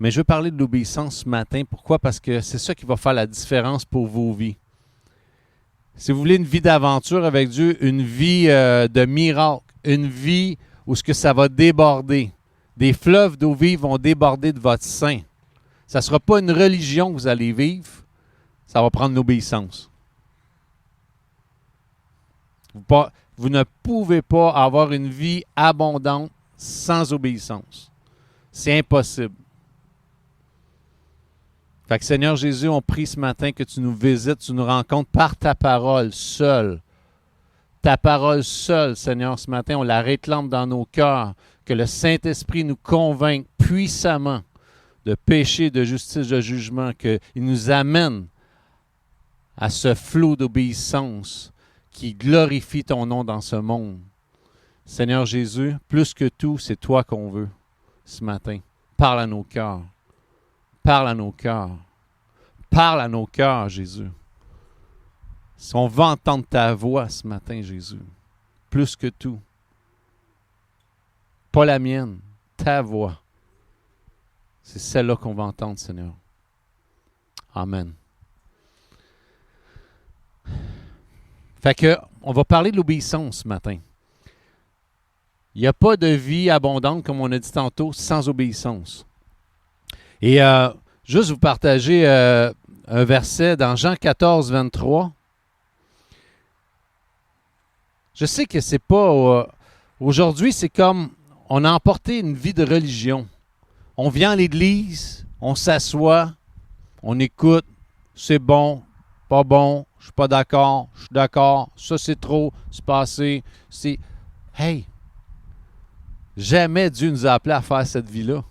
Mais je veux parler de l'obéissance ce matin. Pourquoi? Parce que c'est ça qui va faire la différence pour vos vies. Si vous voulez une vie d'aventure avec Dieu, une vie de miracle, une vie où ce que ça va déborder, des fleuves d'eau vive vont déborder de votre sein. Ça ne sera pas une religion que vous allez vivre, ça va prendre l'obéissance. Vous ne pouvez pas avoir une vie abondante sans obéissance. C'est impossible. Fait que Seigneur Jésus, on prie ce matin que tu nous visites, tu nous rencontres par ta parole seule. Ta parole seule, Seigneur, ce matin, on la réclame dans nos cœurs, que le Saint-Esprit nous convainque puissamment de péché, de justice, de jugement, qu'il nous amène à ce flot d'obéissance qui glorifie ton nom dans ce monde. Seigneur Jésus, plus que tout, c'est toi qu'on veut ce matin. Parle à nos cœurs. Parle à nos cœurs. Parle à nos cœurs, Jésus. Si on veut entendre ta voix ce matin, Jésus, plus que tout. Pas la mienne, ta voix. C'est celle-là qu'on va entendre, Seigneur. Amen. Fait que, on va parler de l'obéissance ce matin. Il n'y a pas de vie abondante, comme on a dit tantôt, sans obéissance. Et juste vous partager un verset dans Jean 14, 23. Je sais que c'est pas... aujourd'hui, c'est comme on a emporté une vie de religion. On vient à l'église, on s'assoit, on écoute, c'est bon, pas bon, je suis pas d'accord, je suis d'accord, ça c'est trop, c'est passé, c'est... Hey! Jamais Dieu nous a appelés à faire cette vie-là.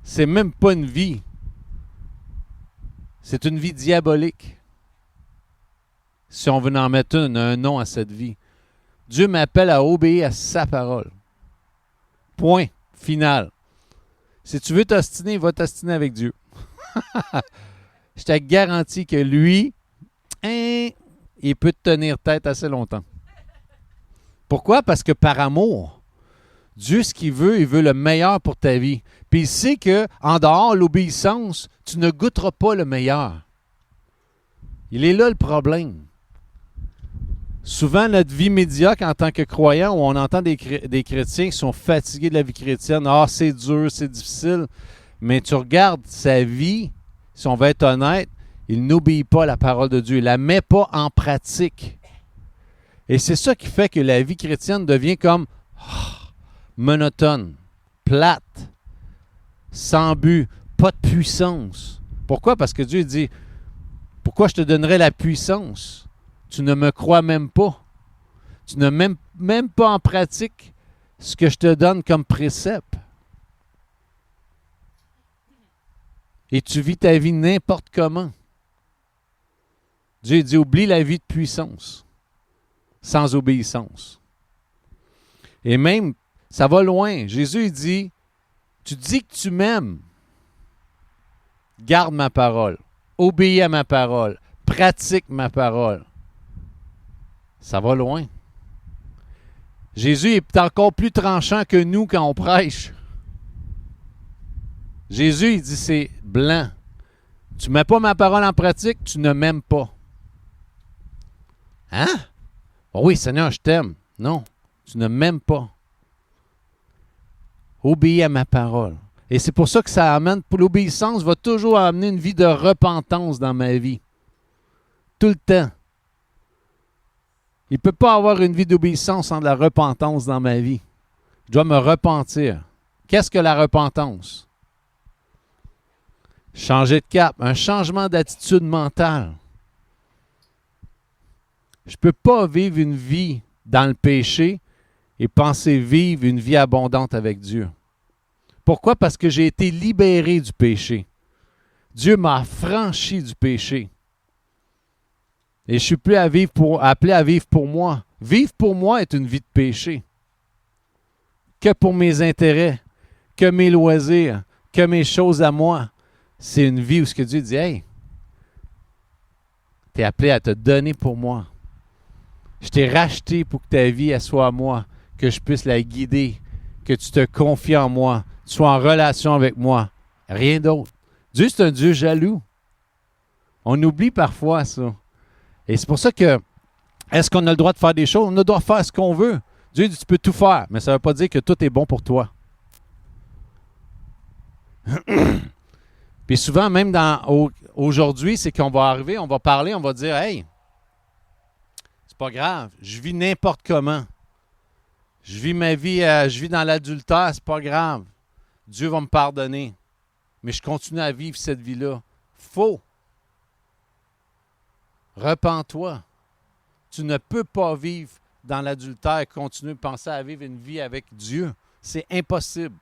C'est même pas une vie. C'est une vie diabolique. Si on veut en mettre un nom à cette vie. Dieu m'appelle à obéir à sa parole. Point. Final. Si tu veux t'ostiner, va t'ostiner avec Dieu. Je te garantis que lui, il peut te tenir tête assez longtemps. Pourquoi? Parce que par amour, Dieu, ce qu'il veut, il veut le meilleur pour ta vie. Puis il sait qu'en dehors de l'obéissance, tu ne goûteras pas le meilleur. Il est là le problème. Souvent, notre vie médiocre en tant que croyant, où on entend des chrétiens qui sont fatigués de la vie chrétienne, « Ah, c'est dur, c'est difficile. » Mais tu regardes sa vie, si on veut être honnête, il n'obéit pas à la parole de Dieu. Il ne la met pas en pratique. Et c'est ça qui fait que la vie chrétienne devient comme monotone, plate, sans but, pas de puissance. Pourquoi? Parce que Dieu dit, « Pourquoi je te donnerai la puissance? » Tu ne me crois même pas. Tu ne mets même pas en pratique ce que je te donne comme précepte. Et tu vis ta vie n'importe comment. Dieu dit, oublie la vie de puissance, sans obéissance. Et même, ça va loin. Jésus il dit, tu dis que tu m'aimes. Garde ma parole. Obéis à ma parole. Pratique ma parole. Ça va loin. Jésus est encore plus tranchant que nous quand on prêche. Jésus, il dit, c'est blanc. Tu ne mets pas ma parole en pratique, tu ne m'aimes pas. Hein? Oh oui, Seigneur, je t'aime. Non, tu ne m'aimes pas. Obéis à ma parole. Et c'est pour ça que ça amène, pour l'obéissance va toujours amener une vie de repentance dans ma vie. Tout le temps. Il ne peut pas avoir une vie d'obéissance sans de la repentance dans ma vie. Je dois me repentir. Qu'est-ce que la repentance? Changer de cap, un changement d'attitude mentale. Je ne peux pas vivre une vie dans le péché et penser vivre une vie abondante avec Dieu. Pourquoi? Parce que j'ai été libéré du péché. Dieu m'a affranchi du péché. Et je ne suis plus appelé à vivre pour moi. Vivre pour moi est une vie de péché. Que pour mes intérêts, que mes loisirs, que mes choses à moi. C'est une vie où ce que Dieu dit, « Hey, tu es appelé à te donner pour moi. Je t'ai racheté pour que ta vie elle soit à moi, que je puisse la guider, que tu te confies en moi, tu sois en relation avec moi. Rien d'autre. Dieu, c'est un Dieu jaloux. On oublie parfois ça. Et c'est pour ça que, est-ce qu'on a le droit de faire des choses? On a le droit de faire ce qu'on veut. Dieu dit, tu peux tout faire, mais ça ne veut pas dire que tout est bon pour toi. Puis souvent, même aujourd'hui, c'est qu'on va arriver, on va parler, on va dire, hey, c'est pas grave, je vis n'importe comment. Je vis ma vie, je vis dans l'adultère, c'est pas grave. Dieu va me pardonner. Mais je continue à vivre cette vie-là. Faux. Repens-toi. Tu ne peux pas vivre dans l'adultère et continuer de penser à vivre une vie avec Dieu. C'est impossible.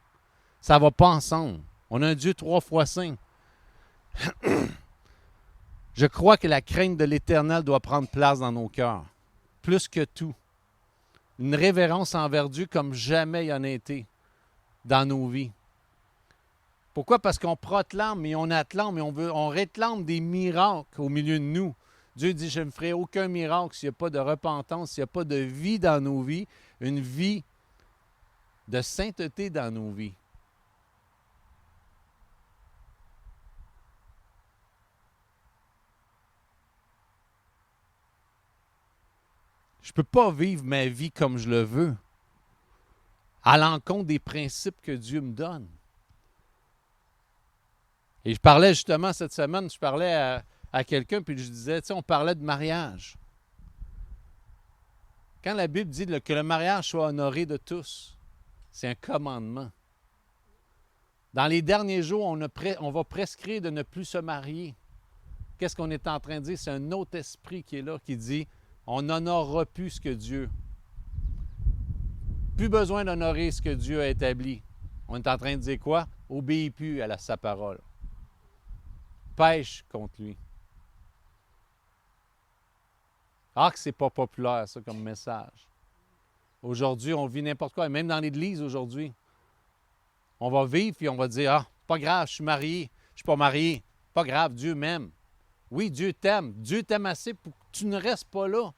Ça ne va pas ensemble. On a un Dieu 3 fois saint. Je crois que la crainte de l'Éternel doit prendre place dans nos cœurs. Plus que tout. Une révérence envers Dieu comme jamais il y en a été dans nos vies. Pourquoi? Parce qu'on proclame et on acclame et on réclame des miracles au milieu de nous. Dieu dit, je ne ferai aucun miracle s'il n'y a pas de repentance, s'il n'y a pas de vie dans nos vies, une vie de sainteté dans nos vies. Je ne peux pas vivre ma vie comme je le veux, à l'encontre des principes que Dieu me donne. Et je parlais justement cette semaine, je parlais à quelqu'un, puis je disais, tu sais, on parlait de mariage. Quand la Bible dit que le mariage soit honoré de tous, c'est un commandement. Dans les derniers jours, on va prescrire de ne plus se marier. Qu'est-ce qu'on est en train de dire? C'est un autre esprit qui est là, qui dit, on n'honorera plus ce que Dieu. Plus besoin d'honorer ce que Dieu a établi. On est en train de dire quoi? Obéis plus à sa parole. Pêche contre lui. Ah, que c'est pas populaire, ça, comme message. Aujourd'hui, on vit n'importe quoi. Même dans l'Église, aujourd'hui, on va vivre et on va dire, ah, pas grave, je suis marié, je ne suis pas marié. Pas grave, Dieu m'aime. Oui, Dieu t'aime. Dieu t'aime assez pour que tu ne restes pas là.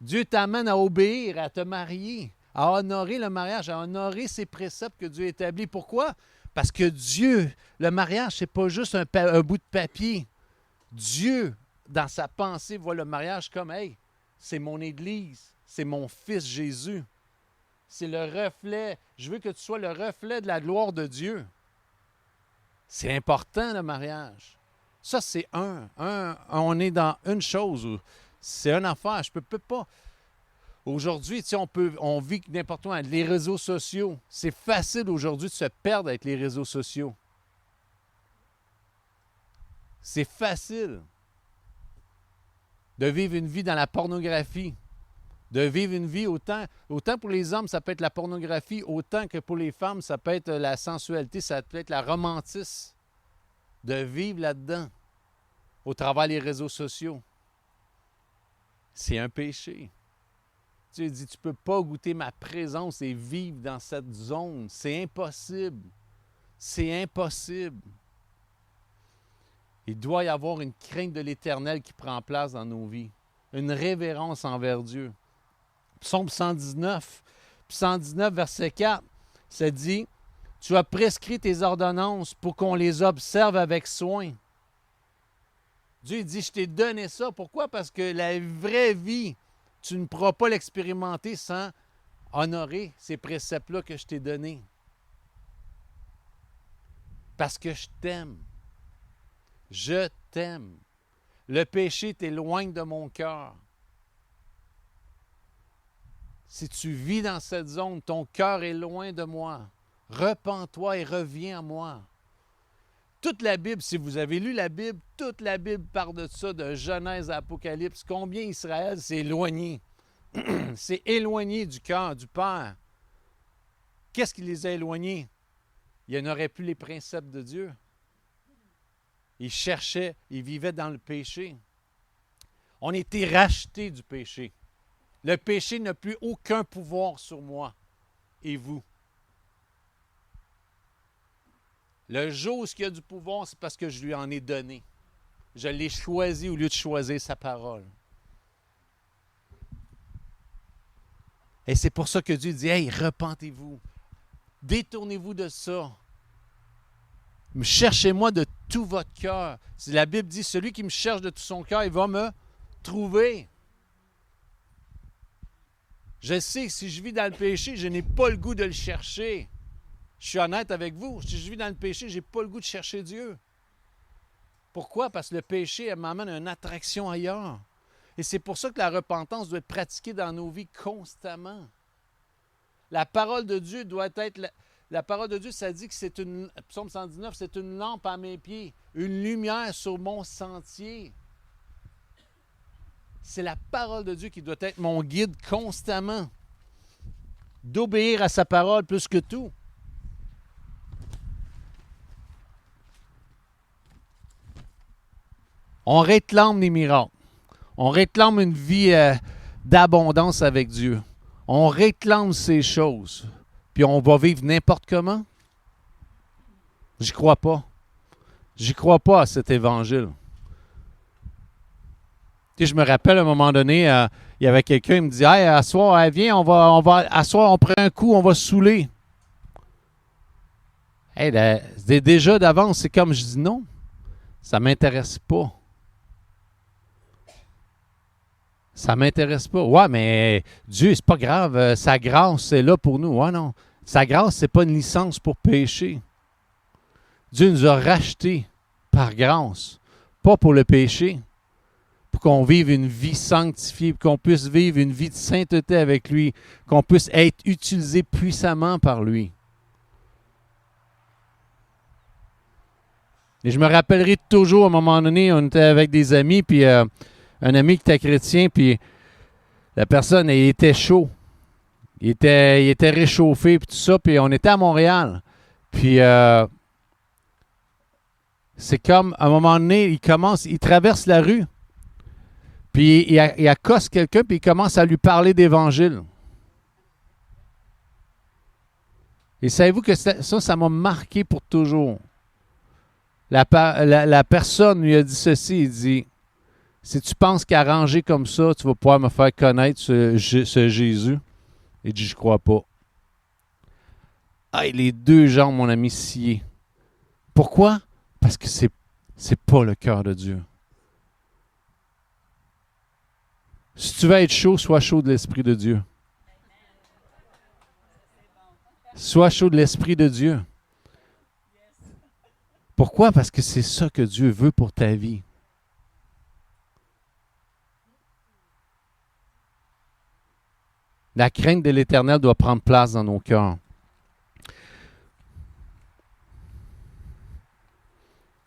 Dieu t'amène à obéir, à te marier, à honorer le mariage, à honorer ses préceptes que Dieu a établis. Pourquoi? Parce que Dieu, le mariage, ce n'est pas juste un bout de papier. Dieu, dans sa pensée, voit le mariage comme, hey, c'est mon Église, c'est mon Fils Jésus. C'est le reflet, je veux que tu sois le reflet de la gloire de Dieu. C'est important, le mariage. Ça, c'est on est dans une chose, c'est une affaire, je peux pas. Aujourd'hui, tu sais, on vit n'importe où. Les réseaux sociaux, c'est facile aujourd'hui de se perdre avec les réseaux sociaux. C'est facile de vivre une vie dans la pornographie, de vivre une vie autant pour les hommes, ça peut être la pornographie, autant que pour les femmes, ça peut être la sensualité, ça peut être la romantisme, de vivre là-dedans, au travers des réseaux sociaux. C'est un péché. Dieu dit, tu ne peux pas goûter ma présence et vivre dans cette zone. C'est impossible. C'est impossible. Il doit y avoir une crainte de l'Éternel qui prend place dans nos vies. Une révérence envers Dieu. Psaume 119, verset 4, ça dit, « Tu as prescrit tes ordonnances pour qu'on les observe avec soin. » Dieu dit, je t'ai donné ça. Pourquoi? Parce que la vraie vie, tu ne pourras pas l'expérimenter sans honorer ces préceptes-là que je t'ai donnés. Parce que je t'aime. Je t'aime. Le péché t'éloigne de mon cœur. Si tu vis dans cette zone, ton cœur est loin de moi. Repens-toi et reviens à moi. Toute la Bible, si vous avez lu la Bible, toute la Bible parle de ça, de Genèse à Apocalypse. Combien Israël s'est éloigné. C'est éloigné du cœur du Père. Qu'est-ce qui les a éloignés? Il n'aurait plus les préceptes de Dieu. Ils cherchaient, ils vivaient dans le péché. On a été rachetés du péché. Le péché n'a plus aucun pouvoir sur moi et vous. Le jour où il y a du pouvoir, c'est parce que je lui en ai donné. Je l'ai choisi au lieu de choisir sa parole. Et c'est pour ça que Dieu dit, « Hey, repentez-vous. Détournez-vous de ça. Cherchez-moi de tout votre cœur. La Bible dit, celui qui me cherche de tout son cœur, il va me trouver. Je sais que si je vis dans le péché, je n'ai pas le goût de le chercher. Je suis honnête avec vous. Si je vis dans le péché, je n'ai pas le goût de chercher Dieu. Pourquoi? Parce que le péché m'amène à une attraction ailleurs. Et c'est pour ça que la repentance doit être pratiquée dans nos vies constamment. La parole de Dieu doit être... La parole de Dieu, ça dit que c'est une... Psaume 119, c'est une lampe à mes pieds, une lumière sur mon sentier. C'est la parole de Dieu qui doit être mon guide constamment. D'obéir à sa parole plus que tout. On réclame les miracles. On réclame une vie d'abondance avec Dieu. On réclame ces choses. Puis on va vivre n'importe comment. J'y crois pas. J'y crois pas à cet évangile. Tu sais, je me rappelle à un moment donné, il y avait quelqu'un qui me dit « Hey, à soir, viens, à soir, on prend un coup, on va se saouler. » Hey, déjà d'avance, c'est comme je dis non. Ça ne m'intéresse pas. Ça ne m'intéresse pas. Ouais, mais Dieu, c'est pas grave. Sa grâce, c'est là pour nous. Ouais, non. Sa grâce, c'est pas une licence pour pécher. Dieu nous a rachetés par grâce, pas pour le péché. Pour qu'on vive une vie sanctifiée, pour qu'on puisse vivre une vie de sainteté avec lui, qu'on puisse être utilisé puissamment par lui. Et je me rappellerai toujours, à un moment donné, on était avec des amis, puis un ami qui était chrétien, puis la personne, il était chaud. Il était réchauffé, puis tout ça, puis on était à Montréal. Puis c'est comme, à un moment donné, il traverse la rue, puis il accoste quelqu'un, puis il commence à lui parler d'évangile. Et savez-vous que ça m'a marqué pour toujours. La personne lui a dit ceci, il dit, si tu penses qu'arranger comme ça, tu vas pouvoir me faire connaître ce Jésus. Il dit, je crois pas. Ah, les deux jambes, mon ami, sciées. Pourquoi? Parce que c'est pas le cœur de Dieu. Si tu veux être chaud, sois chaud de l'Esprit de Dieu. Sois chaud de l'Esprit de Dieu. Pourquoi? Parce que c'est ça que Dieu veut pour ta vie. La crainte de l'Éternel doit prendre place dans nos cœurs.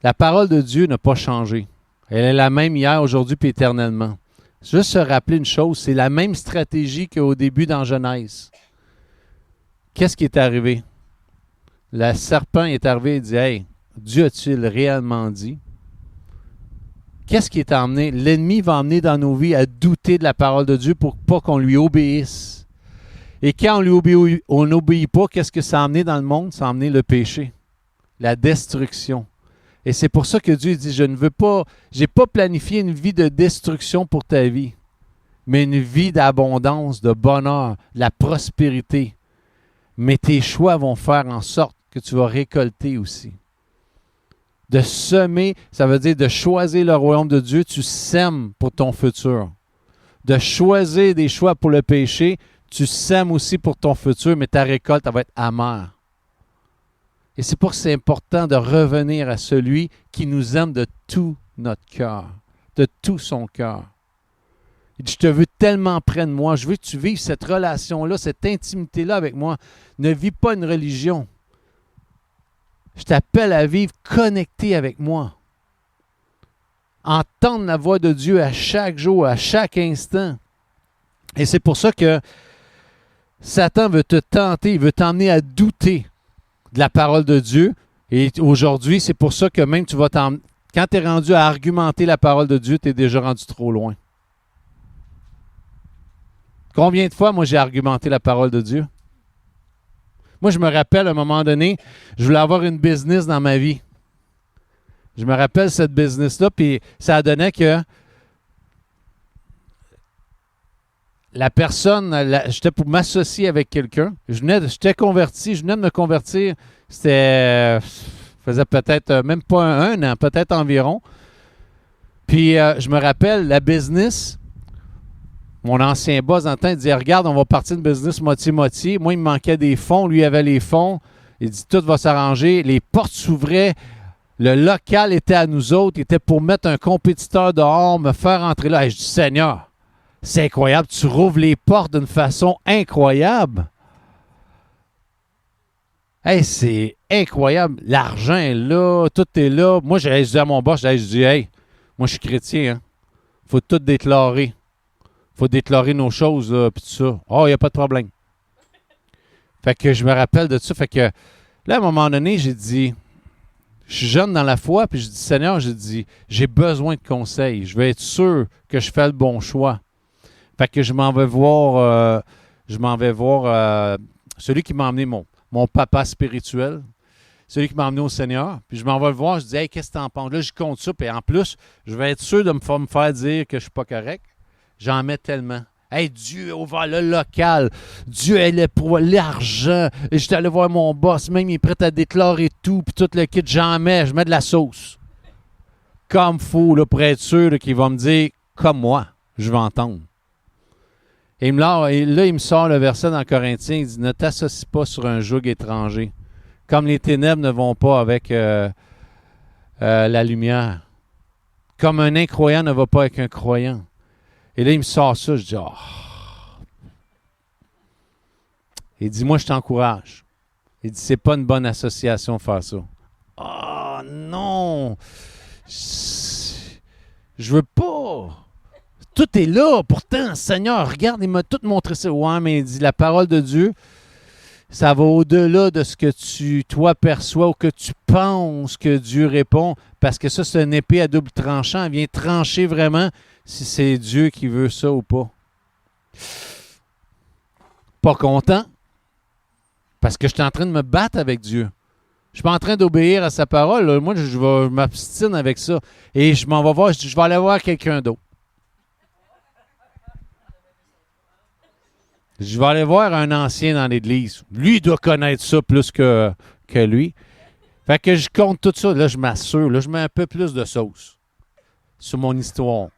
La parole de Dieu n'a pas changé. Elle est la même hier, aujourd'hui et éternellement. Juste se rappeler une chose, c'est la même stratégie qu'au début dans Genèse. Qu'est-ce qui est arrivé? Le serpent est arrivé et dit, « Hey, Dieu a-t-il réellement dit? » Qu'est-ce qui est amené? L'ennemi va amener dans nos vies à douter de la parole de Dieu pour pas qu'on lui obéisse. Et quand on n'obéit pas, qu'est-ce que ça a amené dans le monde? Ça a amené le péché, la destruction. Et c'est pour ça que Dieu dit, je n'ai pas planifié une vie de destruction pour ta vie, mais une vie d'abondance, de bonheur, de la prospérité. Mais tes choix vont faire en sorte que tu vas récolter aussi. De semer, ça veut dire de choisir le royaume de Dieu, tu sèmes pour ton futur. De choisir des choix pour le péché, tu sèmes aussi pour ton futur, mais ta récolte, elle va être amère. Et c'est pour ça que c'est important de revenir à celui qui nous aime de tout notre cœur, de tout son cœur. Il dit, je te veux tellement près de moi, je veux que tu vives cette relation-là, cette intimité-là avec moi. Ne vis pas une religion. Je t'appelle à vivre connecté avec moi. Entendre la voix de Dieu à chaque jour, à chaque instant. Et c'est pour ça que Satan veut te tenter, il veut t'emmener à douter de la parole de Dieu. Et aujourd'hui, c'est pour ça que même quand tu es rendu à argumenter la parole de Dieu, tu es déjà rendu trop loin. Combien de fois, moi, j'ai argumenté la parole de Dieu? Moi, je me rappelle, à un moment donné, je voulais avoir une business dans ma vie. Je me rappelle cette business-là, puis ça donnait que la personne, j'étais pour m'associer avec quelqu'un. J'étais converti, je venais de me convertir. C'était Ça faisait peut-être même pas un an, peut-être environ. Puis je me rappelle, la business, mon ancien boss en temps, il disait, regarde, on va partir de business moitié-moitié. Moi, il me manquait des fonds, lui avait les fonds. Il dit, tout va s'arranger. Les portes s'ouvraient. Le local était à nous autres. Il était pour mettre un compétiteur dehors, me faire entrer là. Et je dis, Seigneur, c'est incroyable. Tu rouvres les portes d'une façon incroyable. Hey, c'est incroyable. L'argent est là, tout est là. Moi, j'ai dit à mon boss, je dis, hey, moi, je suis chrétien. Hein. Faut tout déclarer. Faut déclarer nos choses, puis tout ça. Oh, il n'y a pas de problème. Fait que je me rappelle de ça. Fait que là, à un moment donné, j'ai dit, je suis jeune dans la foi, puis je dis, Seigneur, j'ai dit, j'ai besoin de conseils. Je veux être sûr que je fais le bon choix. Fait que je m'en vais voir, celui qui m'a emmené mon papa spirituel, celui qui m'a emmené au Seigneur. Puis je m'en vais le voir, je dis, hey, qu'est-ce que tu en penses? Là, je compte ça, puis en plus, je vais être sûr de me faire dire que je ne suis pas correct. J'en mets tellement. Hey, Dieu a ouvert le local. Dieu est pour l'argent. Et j'étais allé voir mon boss, même il est prêt à déclarer tout, puis tout le kit, j'en mets, je mets de la sauce. Comme fou, là, pour être sûr qu'il va me dire, comme moi, je vais entendre. Et là, il me sort le verset dans Corinthiens, il dit, ne t'associe pas sur un joug étranger, comme les ténèbres ne vont pas avec la lumière, comme un incroyant ne va pas avec un croyant. Et là, il me sort ça, je dis, oh. Il dit, moi, je t'encourage. Il dit, c'est pas une bonne association de faire ça. Oh, non. Je veux pas. Tout est là. Pourtant, Seigneur, regarde, il m'a tout montré ça. Ouais, mais il dit, la parole de Dieu, ça va au-delà de ce que toi, perçois ou que tu penses que Dieu répond. Parce que ça, c'est une épée à double tranchant. Elle vient trancher vraiment si c'est Dieu qui veut ça ou pas. Pas content. Parce que je suis en train de me battre avec Dieu. Je suis pas en train d'obéir à sa parole. Là. Moi, je m'abstine avec ça. Et je m'en vais voir, je vais aller voir quelqu'un d'autre. Je vais aller voir un ancien dans l'église. Lui, il doit connaître ça plus que lui. Fait que je compte tout ça. Là, je m'assure. Là, je mets un peu plus de sauce sur mon histoire.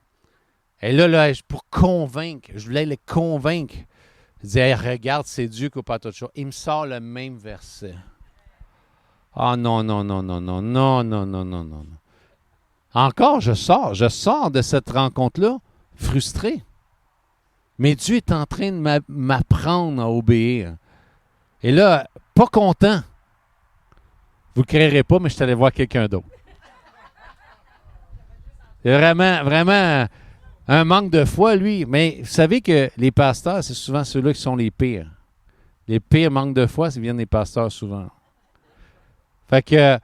Et là, pour convaincre, je voulais les convaincre. Je disais, hey, regarde, c'est Dieu qui n'a pas toute chose. Il me sort le même verset. Ah non, non, non, non, non, non, non, non, non, non. Encore, je sors de cette rencontre-là frustré. Mais Dieu est en train de m'apprendre à obéir. Et là, pas content. Vous ne créerez pas, mais je suis allé voir quelqu'un d'autre. C'est vraiment, vraiment un manque de foi, lui. Mais vous savez que les pasteurs, c'est souvent ceux-là qui sont les pires. Les pires manques de foi, ça vient des pasteurs souvent. Fait que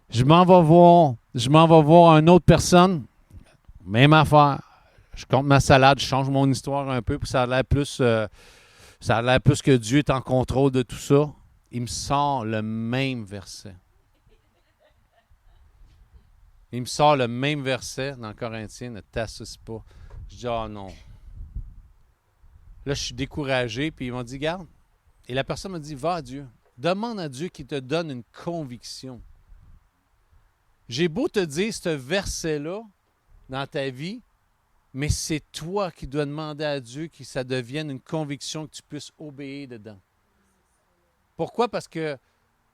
je m'en vais voir une autre personne, même affaire. Je compte ma salade, je change mon histoire un peu, puis ça a l'air plus que Dieu est en contrôle de tout ça. Il me sort le même verset. Il me sort le même verset dans Corinthiens, ne t'associe pas. Je dis, ah non. Là, je suis découragé, puis ils m'ont dit, garde. Et la personne m'a dit, va à Dieu. Demande à Dieu qu'il te donne une conviction. J'ai beau te dire ce verset-là dans ta vie, mais c'est toi qui dois demander à Dieu que ça devienne une conviction, que tu puisses obéir dedans. Pourquoi? Parce que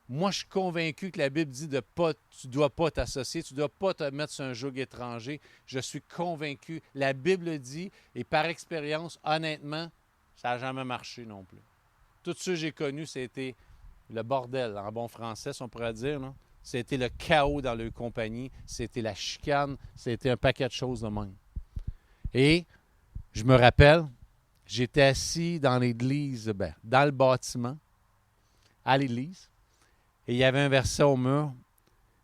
moi, je suis convaincu que la Bible dit tu ne dois pas t'associer, tu ne dois pas te mettre sur un joug étranger. Je suis convaincu. La Bible dit, et par expérience, honnêtement, ça n'a jamais marché non plus. Tous ceux que j'ai connus, c'était le bordel, en bon français, si on pourrait dire. Là. C'était le chaos dans leur compagnie, c'était la chicane, c'était un paquet de choses de même. Et je me rappelle, j'étais assis dans l'église, dans le bâtiment, à l'église, et il y avait un verset au mur,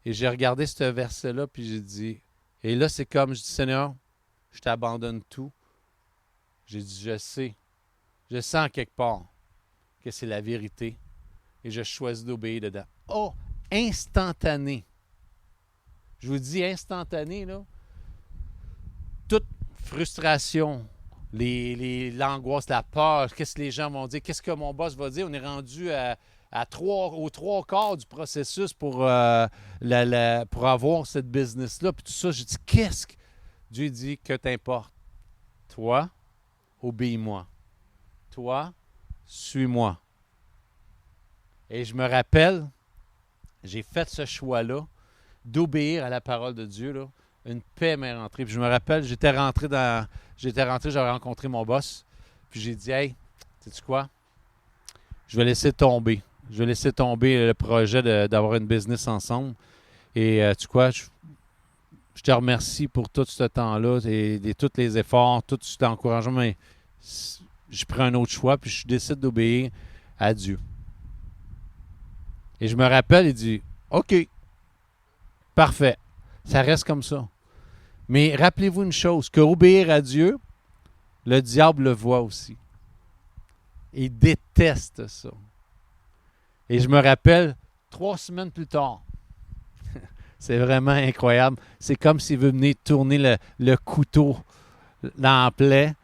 et j'ai regardé ce verset-là, puis j'ai dit, et là c'est comme, je dis, Seigneur, je t'abandonne tout. J'ai dit, je sens quelque part que c'est la vérité, et je choisis d'obéir dedans. Oh, instantané. Je vous dis instantané, là, toute frustration, l'angoisse, la peur, qu'est-ce que les gens vont dire, qu'est-ce que mon boss va dire, on est rendu à aux trois quarts du processus pour, pour avoir cette business-là. Puis tout ça, j'ai dit, qu'est-ce que... Dieu dit, que t'importe? Toi, obéis-moi. Toi, suis-moi. Et je me rappelle, j'ai fait ce choix-là d'obéir à la parole de Dieu. Là. Une paix m'est rentrée. Puis je me rappelle, j'étais rentré, j'avais rencontré mon boss. Puis j'ai dit, hey, sais-tu quoi? Je vais laisser tomber. Je vais laisser tomber le projet d'avoir une business ensemble. Et tu sais quoi? Je te remercie pour tout ce temps-là et tous les efforts, tout cet encouragement. Mais j'ai pris un autre choix, puis je décide d'obéir à Dieu. Et je me rappelle, il dit, OK, parfait, ça reste comme ça. Mais rappelez-vous une chose, que obéir à Dieu, le diable le voit aussi. Il déteste ça. Et je me rappelle, 3 semaines plus tard, c'est vraiment incroyable. C'est comme s'il veut venir tourner le couteau dans la plaie.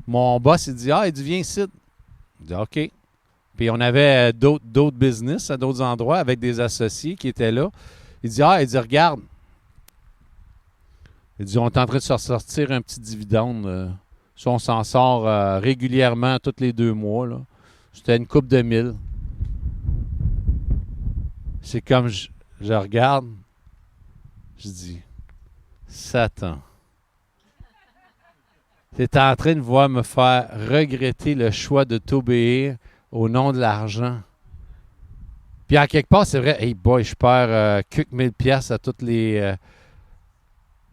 Mon boss, il dit, il dit, viens ici. Il dit, OK. Puis on avait d'autres business à d'autres endroits avec des associés qui étaient là. Il dit, regarde. Il dit, on est en train de se sortir un petit dividende. Ça, on s'en sort régulièrement tous les 2 mois. Là. C'était une coupe de 1000. C'est comme je regarde. Je dis, Satan, tu es en train de voir me faire regretter le choix de t'obéir au nom de l'argent. Puis en quelque part, c'est vrai, hey boy, je perds quelques 1000 piastres à toutes les...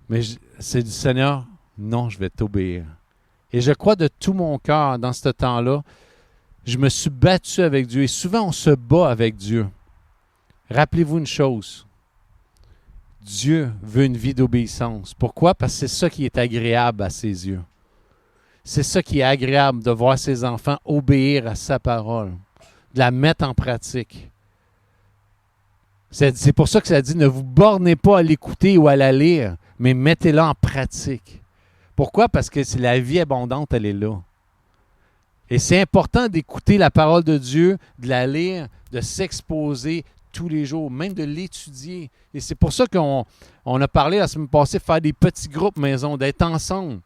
mais c'est du Seigneur, non, je vais t'obéir. Et je crois de tout mon cœur, dans ce temps-là, je me suis battu avec Dieu. Et souvent, on se bat avec Dieu. Rappelez-vous une chose. Dieu veut une vie d'obéissance. Pourquoi? Parce que c'est ça qui est agréable à ses yeux. C'est ça qui est agréable de voir ses enfants obéir à sa parole, de la mettre en pratique. C'est pour ça que ça dit, ne vous bornez pas à l'écouter ou à la lire, mais mettez-la en pratique. Pourquoi? Parce que c'est la vie abondante, elle est là. Et c'est important d'écouter la parole de Dieu, de la lire, de s'exposer tous les jours, même de l'étudier. Et c'est pour ça qu'on a parlé la semaine passée de faire des petits groupes maison, d'être ensemble.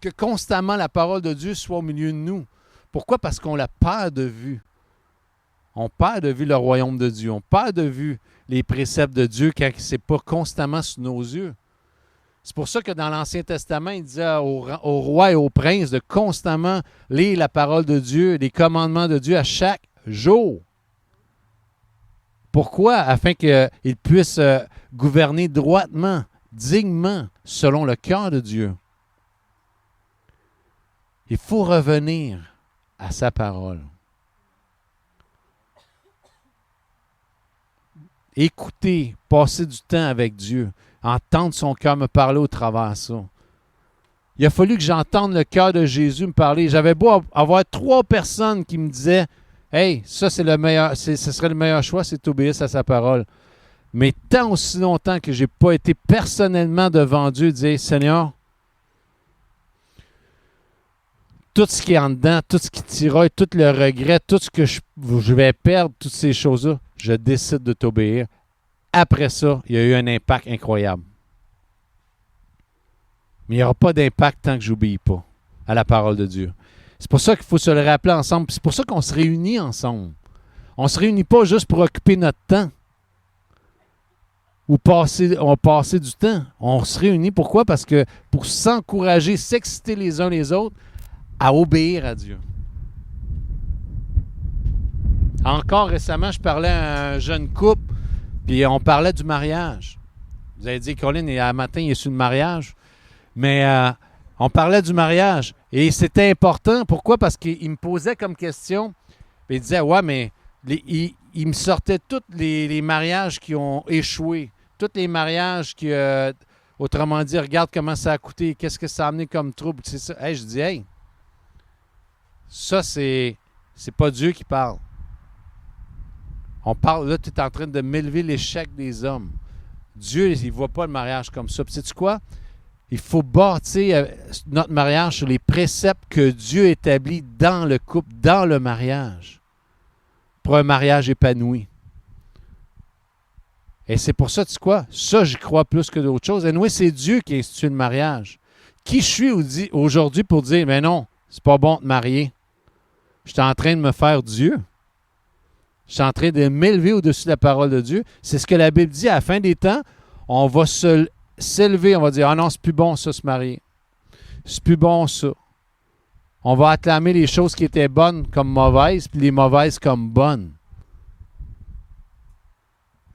Que constamment la parole de Dieu soit au milieu de nous. Pourquoi? Parce qu'on la perd de vue. On perd de vue le royaume de Dieu. On perd de vue les préceptes de Dieu quand ce n'est pas constamment sous nos yeux. C'est pour ça que dans l'Ancien Testament, il disait aux rois et aux princes de constamment lire la parole de Dieu, les commandements de Dieu à chaque jour. Pourquoi? Afin qu'ils puissent gouverner droitement, dignement, selon le cœur de Dieu. Il faut revenir à sa parole. Écouter, passer du temps avec Dieu, entendre son cœur me parler au travers de ça. Il a fallu que j'entende le cœur de Jésus me parler. J'avais beau avoir 3 personnes qui me disaient « Hey, ça c'est le meilleur, ce serait le meilleur choix, c'est d'obéir à sa parole. » Mais tant aussi longtemps que je n'ai pas été personnellement devant Dieu et dire « Seigneur, tout ce qui est en dedans, tout ce qui tiraille, tout le regret, tout ce que je vais perdre, toutes ces choses-là, je décide de t'obéir. » Après ça, il y a eu un impact incroyable. Mais il n'y aura pas d'impact tant que je n'obéis pas à la parole de Dieu. C'est pour ça qu'il faut se le rappeler ensemble. C'est pour ça qu'on se réunit ensemble. On ne se réunit pas juste pour occuper notre temps ou passer du temps. On se réunit pourquoi? Parce que pour s'encourager, s'exciter les uns les autres à obéir à Dieu. Encore récemment, je parlais à un jeune couple, puis on parlait du mariage. Vous avez dit, Colin, à matin, il est sur le mariage. Mais on parlait du mariage. Et c'était important. Pourquoi? Parce qu'il me posait comme question, puis il disait, ouais, mais il me sortait tous les mariages qui ont échoué. Tous les mariages qui, autrement dit, regarde comment ça a coûté, qu'est-ce que ça a amené comme trouble. C'est ça. Hey, je dis, hey, ça, c'est pas Dieu qui parle. On parle, là, tu es en train de m'élever l'échec des hommes. Dieu, il ne voit pas le mariage comme ça. Puis sais-tu quoi? Il faut bâtir notre mariage sur les préceptes que Dieu établit dans le couple, dans le mariage. pour un mariage épanoui. Et c'est pour ça, tu sais quoi? Ça, j'y crois plus que d'autres choses. Et nous, c'est Dieu qui a institué le mariage. Qui je suis aujourd'hui pour dire, mais non, c'est pas bon de te marier. Je suis en train de me faire Dieu. Je suis en train de m'élever au-dessus de la parole de Dieu. C'est ce que la Bible dit. À la fin des temps, on va s'élever. On va dire, ah non, c'est plus bon ça, se marier. C'est plus bon ça. On va acclamer les choses qui étaient bonnes comme mauvaises, puis les mauvaises comme bonnes.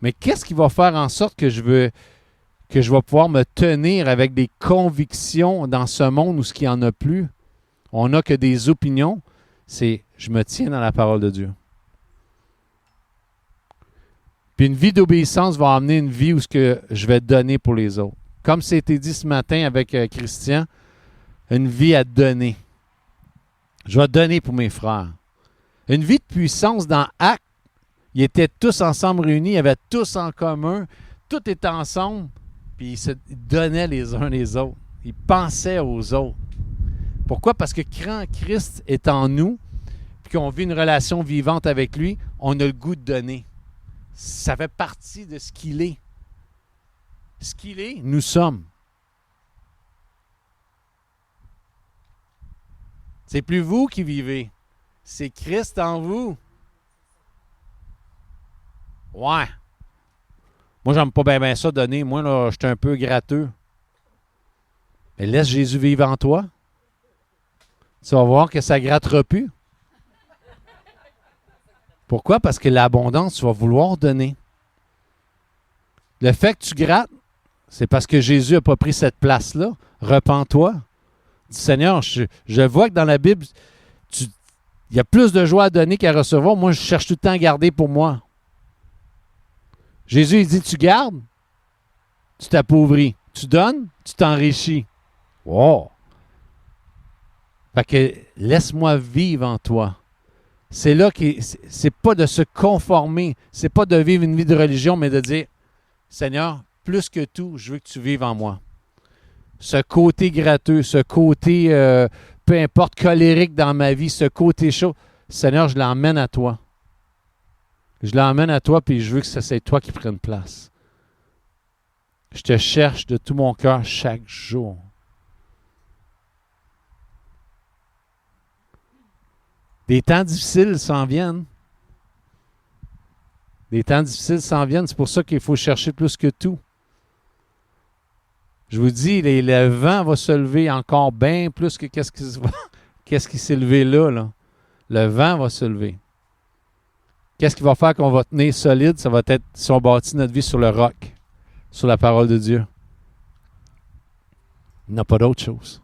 Mais qu'est-ce qui va faire en sorte que je vais pouvoir me tenir avec des convictions dans ce monde où ce qu'il n'y en a plus? On n'a que des opinions. C'est je me tiens dans la parole de Dieu. Puis une vie d'obéissance va amener une vie où ce que je vais donner pour les autres. Comme c'était dit ce matin avec Christian, une vie à donner. Je vais donner pour mes frères. Une vie de puissance dans Actes, ils étaient tous ensemble réunis, ils avaient tous en commun, tout était ensemble, puis ils se donnaient les uns les autres. Ils pensaient aux autres. Pourquoi? Parce que quand Christ est en nous, puis qu'on vit une relation vivante avec lui, on a le goût de donner. Ça fait partie de ce qu'il est. Ce qu'il est, nous sommes. C'est plus vous qui vivez. C'est Christ en vous. Ouais. Moi, j'aime pas bien ça donner. Moi, là, je suis un peu gratteux. Mais laisse Jésus vivre en toi. Tu vas voir que ça ne grattera plus. Pourquoi? Parce que l'abondance, tu vas vouloir donner. Le fait que tu grattes, c'est parce que Jésus n'a pas pris cette place-là. Repens-toi. Dis, Seigneur, je vois que dans la Bible, il y a plus de joie à donner qu'à recevoir. Moi, je cherche tout le temps à garder pour moi. Jésus, il dit, tu gardes, tu t'appauvris. Tu donnes, tu t'enrichis. Wow! Fait que laisse-moi vivre en toi. C'est là que c'est pas de se conformer, c'est pas de vivre une vie de religion, mais de dire, Seigneur, plus que tout, je veux que tu vives en moi. Ce côté gratteux, ce côté, peu importe, colérique dans ma vie, ce côté chaud, Seigneur, je l'emmène à toi. Je l'emmène à toi, puis je veux que c'est toi qui prennes place. Je te cherche de tout mon cœur chaque jour. Des temps difficiles s'en viennent. Des temps difficiles s'en viennent. C'est pour ça qu'il faut chercher plus que tout. Je vous dis, le vent va se lever encore bien plus que qu'est-ce qui s'est levé là. Le vent va se lever. Qu'est-ce qui va faire qu'on va tenir solide? Ça va être si on bâtit notre vie sur le roc, sur la parole de Dieu. Il n'y a pas d'autre chose.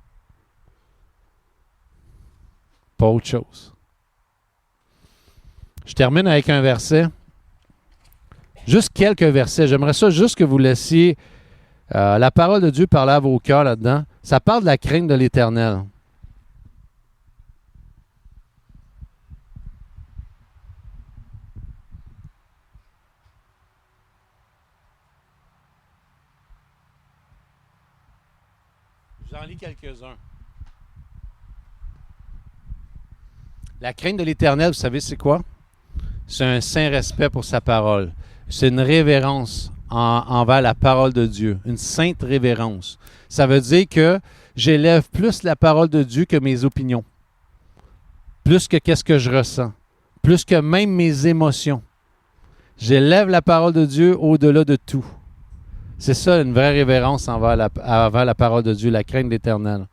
Pas autre chose. Je termine avec un verset. Juste quelques versets. J'aimerais ça juste que vous laissiez la parole de Dieu parler à vos cœurs là-dedans. Ça parle de la crainte de l'Éternel. J'en lis quelques-uns. La crainte de l'Éternel, vous savez c'est quoi? C'est un saint respect pour sa parole. C'est une révérence envers la parole de Dieu. Une sainte révérence. Ça veut dire que j'élève plus la parole de Dieu que mes opinions. Plus que qu'est-ce que je ressens. Plus que même mes émotions. J'élève la parole de Dieu au-delà de tout. C'est ça, une vraie révérence envers la parole de Dieu, la crainte de l'Éternel.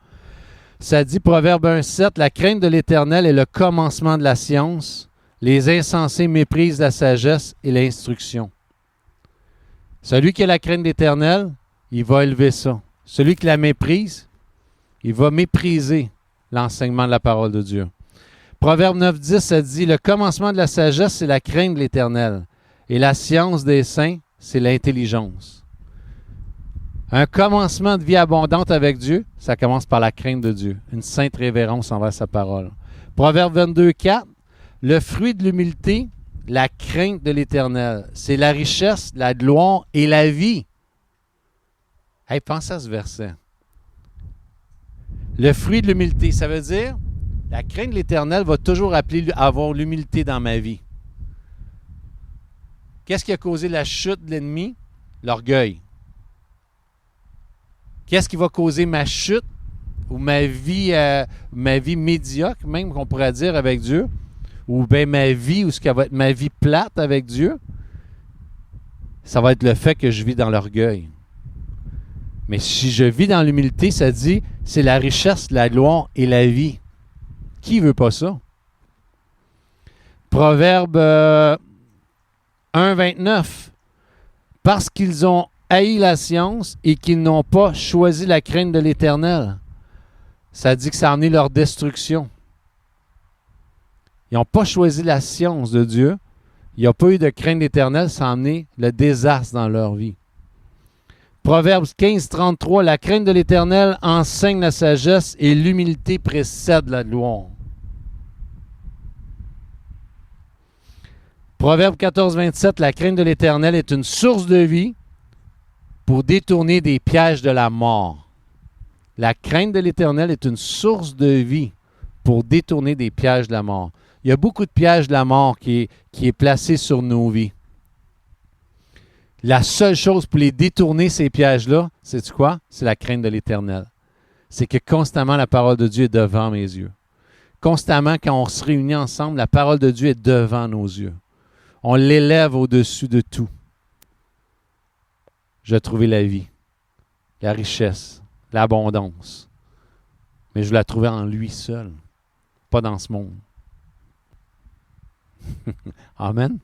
Ça dit, Proverbe 1,7, la crainte de l'Éternel est le commencement de la science. Les insensés méprisent la sagesse et l'instruction. Celui qui a la crainte de l'Éternel, il va élever ça. Celui qui la méprise, il va mépriser l'enseignement de la parole de Dieu. Proverbe 9,10, ça dit, le commencement de la sagesse, c'est la crainte de l'Éternel. Et la science des saints, c'est l'intelligence. Un commencement de vie abondante avec Dieu, ça commence par la crainte de Dieu, une sainte révérence envers sa parole. Proverbe 22,4, le fruit de l'humilité, la crainte de l'Éternel, c'est la richesse, la gloire et la vie. Hey, pense à ce verset. Le fruit de l'humilité, ça veut dire, la crainte de l'Éternel va toujours appeler à avoir l'humilité dans ma vie. Qu'est-ce qui a causé la chute de l'ennemi? L'orgueil. Qu'est-ce qui va causer ma chute ou ma vie médiocre, même qu'on pourrait dire avec Dieu, ou bien ma vie, ou ce qui va être ma vie plate avec Dieu? Ça va être le fait que je vis dans l'orgueil. Mais si je vis dans l'humilité, ça dit, c'est la richesse, la gloire et la vie. Qui veut pas ça? Proverbe 1,29. Parce qu'ils ont haï la science et qu'ils n'ont pas choisi la crainte de l'Éternel. Ça dit que ça a amené leur destruction. Ils n'ont pas choisi la science de Dieu. Il n'y a pas eu de crainte d'Éternel, ça a amené le désastre dans leur vie. Proverbes 15,33. La crainte de l'Éternel enseigne la sagesse et l'humilité précède la gloire. Proverbe 14,27. La crainte de l'Éternel est une source de vie pour détourner des pièges de la mort. La crainte de l'Éternel est une source de vie pour détourner des pièges de la mort. Il y a beaucoup de pièges de la mort qui est placé sur nos vies. La seule chose pour les détourner, ces pièges-là, c'est quoi? C'est la crainte de l'Éternel. C'est que constamment, la parole de Dieu est devant mes yeux. Constamment, quand on se réunit ensemble, la parole de Dieu est devant nos yeux. On l'élève au-dessus de tout. Je vais trouver la vie, la richesse, l'abondance. Mais je vais la trouver en lui seul, pas dans ce monde. Amen.